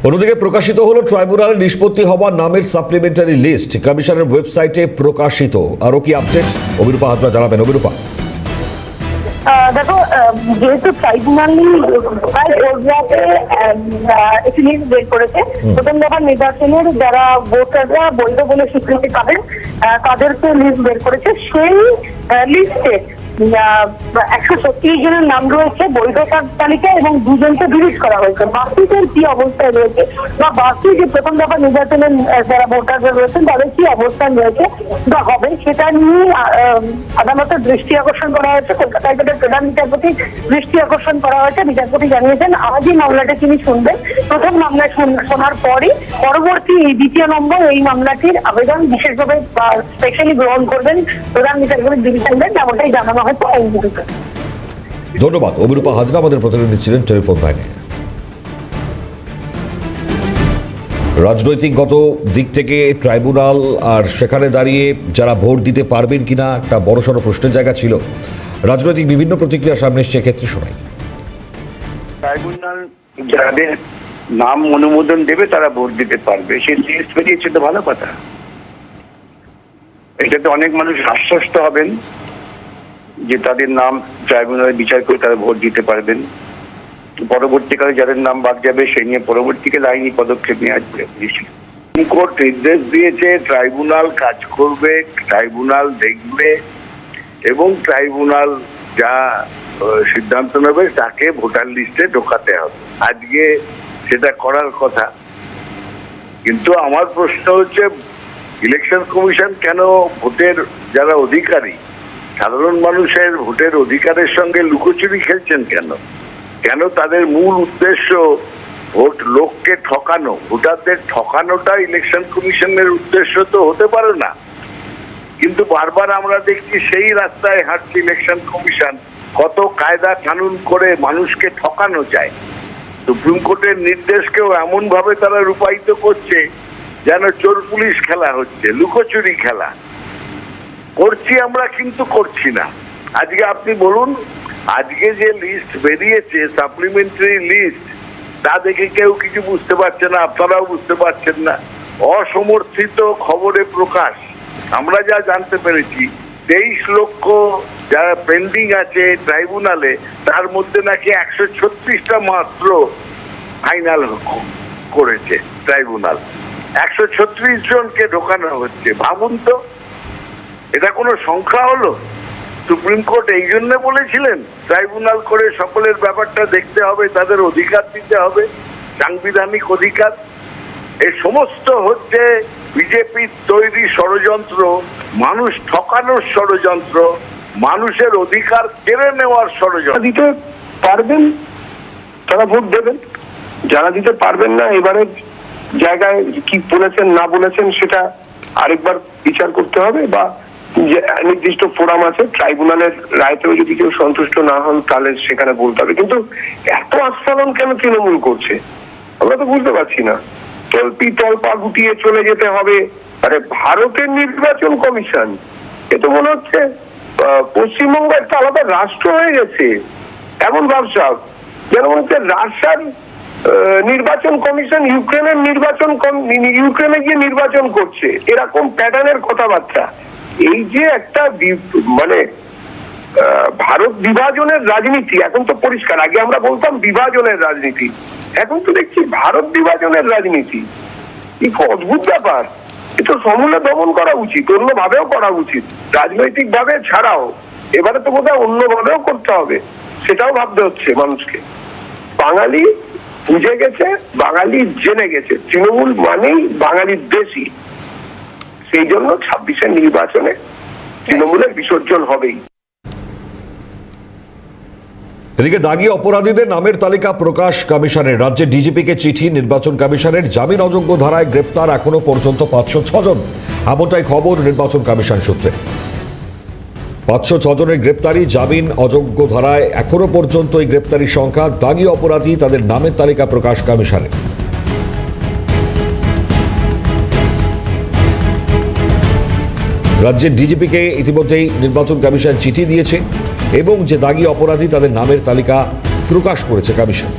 অন্যদিকে প্রকাশিত হলো ট্রাইব্যুনালে নিষ্পত্তি হওয়া নামের সাপ্লিমেন্টারি লিস্ট। কমিশনের ওয়েবসাইটে প্রকাশিত। আরও কি আপডেট অভিরূপা হাজরা জানাবেন। অভিরূপা, দেখো, যেহেতু ট্রাইব্যুনালই প্রায় ভোররাতে একটি লিস্ট বের করেছে, প্রথম দফার নির্বাচনের যারা ভোটাররা বৈধ বলে স্বীকৃতি পাবেন তাদেরকে লিস্ট বের করেছে। সেই লিস্টে 136 জনের নাম রয়েছে বৈধতার তালিকা এবং 2 জনকে ডিলিট করা হয়েছে। বাকিদের কি অবস্থায় রয়েছে বা বাকি যে প্রথম দফা নির্বাচনের যারা ভোটাররা রয়েছেন তাদের কি অবস্থান রয়েছে বা হবে সেটা নিয়ে আদালতের দৃষ্টি আকর্ষণ করা হয়েছে। কলকাতা হাইকোর্টের প্রধান বিচারপতি দৃষ্টি আকর্ষণ করা হয়েছে। বিচারপতি জানিয়েছেন আজই মামলাটা তিনি শুনবেন। প্রথম মামলা শোনার পরই পরবর্তী এই দ্বিতীয় নম্বর এই মামলাটির আবেদন বিশেষভাবে স্পেশালি গ্রহণ করবেন প্রধান বিচারপতি ডিভিশন বেঞ্চ, এমনটাই জানানো হয়তো আইনজীবীকে। ধন্যবাদ। অভিরূপা হাজরা আমাদের প্রতিনিধি ছিলেন টেলিফোন লাইনে। রাজনৈতিকগত দিক থেকে ট্রাইব্যুনাল আর সেখানে দাঁড়িয়ে যারা ভোট দিতে পারবেন কিনা একটা বড়সড় প্রশ্নের জায়গা ছিল। রাজনৈতিক বিভিন্ন প্রতিক্রিয়া সামনে এসছে, ক্ষেত্রে শোনাই। ট্রাইব্যুনাল যাদের নাম অনুমোদন দেবে তারা ভোট দিতে পারবে, সেই লিস্ট বেরিয়েছে তো ভালো কথা। এটাতে অনেক মানুষ আশ্বস্ত হবেন যে তাদের নাম ট্রাইব্যুনালে বিচার করে তারা ভোট দিতে পারবেন। পরবর্তীকালে যাদের নাম বাদ যাবে সেই নিয়ে পরবর্তীকালে আইনি পদক্ষেপ নেওয়া হবে। কোর্ট নির্দেশ দিয়েছে ট্রাইব্যুনাল কাজ করবে, ট্রাইব্যুনাল দেখবে এবং ট্রাইব্যুনাল যা সিদ্ধান্ত নেবে তাকে ভোটার লিস্টে ঢোকাতে হবে। আজকে সেটা করার কথা, কিন্তু আমার প্রশ্ন হচ্ছে ইলেকশন কমিশন কেন ভোটের যারা অধিকারী সাধারণ মানুষের ভোটের অধিকারের সঙ্গে লুকোচুরি খেলছেন কেন? কেন তাদের মূল উদ্দেশ্য ভোট লোককে ঠকানো, ভোটারদের ঠকানোটা ইলেকশন কমিশনের উদ্দেশ্য তো হতে পারে না। কিন্তু বারবার আমরা দেখছি সেই রাস্তায় হাঁটছে ইলেকশন কমিশন, কত কায়দা কানুন করে মানুষকে ঠকানো যায়। সুপ্রিম কোর্টের নির্দেশকেও এমন ভাবে তারা রূপায়িত করছে যেন চোর পুলিশ খেলা হচ্ছে, লুকোচুরি খেলা করছি আমরা কিন্তু করছি না। আজকে আপনি বলুন, আজকে যে লিস্ট বেরিয়েছে সাপ্লিমেন্টারি লিস্ট, তা দেখে কেউ কিছু বুঝতে পারছে না, আপনারাও বুঝতে পারছেন না। অসমর্থিত খবরে প্রকাশ। আমরা যা জানতে পেরেছি 23 লক্ষ যারা পেন্ডিং আছে ট্রাইব্যুনালে, তার মধ্যে নাকি 136টা মাত্র ফাইনাল করেছে ট্রাইব্যুনাল। 136 জনকে ঢোকানো হচ্ছে। ভাবুন তো, এটা কোনো সংখ্যা হলো? সুপ্রিম কোর্ট এই জন্য বলেছিলেন ট্রাইব্যুনাল করে সকলের ব্যাপারটা দেখতে হবে, তাদের অধিকার দিতে হবে, সাংবিধানিক অধিকার। এই সমস্ত হচ্ছে বিজেপির তৈরি ষড়যন্ত্র, মানুষ ঠকানোর ষড়যন্ত্র, মানুষের অধিকার কেড়ে নেওয়ার ষড়যন্ত্র। দিতে পারবেন তারা ভোট দেবেন, যারা দিতে পারবেন না এবারে জায়গায় কি বলেছেন না বলেছেন সেটা আরেকবার বিচার করতে হবে, বা নির্দিষ্ট ফোরাম আছে ট্রাইব্যুনালের রায়তেও যদি কেউ সন্তুষ্ট না হন তাহলে সেখানে বলতে হবে। কিন্তু এত আস্ফালন কেন তৃণমূল করছে আমরা তো বুঝতে পারছি না। তলপা গুটিয়ে চলে যেতে হবে। আরে ভারতের নির্বাচন কমিশন, এ তো মনে হচ্ছে পশ্চিমবঙ্গ একটা আলাদা রাষ্ট্র হয়ে গেছে। এমন ভাবছা যেন মনে হচ্ছে রাশিয়ার নির্বাচন কমিশন ইউক্রেনে গিয়ে নির্বাচন করছে, এরকম প্যাটার্নের কথাবার্তা। এই যে একটা মানে ভারত বিভাজনের রাজনীতি, এখন তো পরিষ্কার। আগে আমরা বলতাম বিভাজনের রাজনীতি, এখন তো দেখছি ভারত বিভাজনের রাজনীতি। কি অদ্ভুত ব্যাপার! এটা সমূলে দমন করা উচিত, অন্যভাবেও করা উচিত, রাজনৈতিক ভাবে ছাড়াও। এবারে তো বোধহয় অন্যভাবেও করতে হবে, সেটাও ভাবতে হচ্ছে মানুষকে। বাঙালি বুঝে গেছে, বাঙালি জেনে গেছে তৃণমূল মানেই বাঙালির দেশই। সেই জন্য 26-এর নির্বাচনে তৃণমূলের বিসর্জন হবেই। এদিকে দাগী অপরাধীদের নামের তালিকা প্রকাশ কমিশনের। রাজ্যের ডিজিপিকে চিঠি নির্বাচন কমিশনের। জামিন অযোগ্য ধারায় গ্রেপ্তার এখনো পর্যন্ত 506 জন। এমনটাই খবর নির্বাচন কমিশন সূত্রে। 506 জনের গ্রেপ্তারি, জামিন অযোগ্য ধারায় এখনো পর্যন্ত এই গ্রেপ্তারির সংখ্যা। দাগী অপরাধী তাদের নামের তালিকা প্রকাশ কমিশনের। রাজ্যের ডিজিপিকে ইতিমধ্যেই নির্বাচন কমিশন চিঠি দিয়েছে এবং যে দাগী অপরাধী তাদের নামের তালিকা প্রকাশ করেছে কমিশন।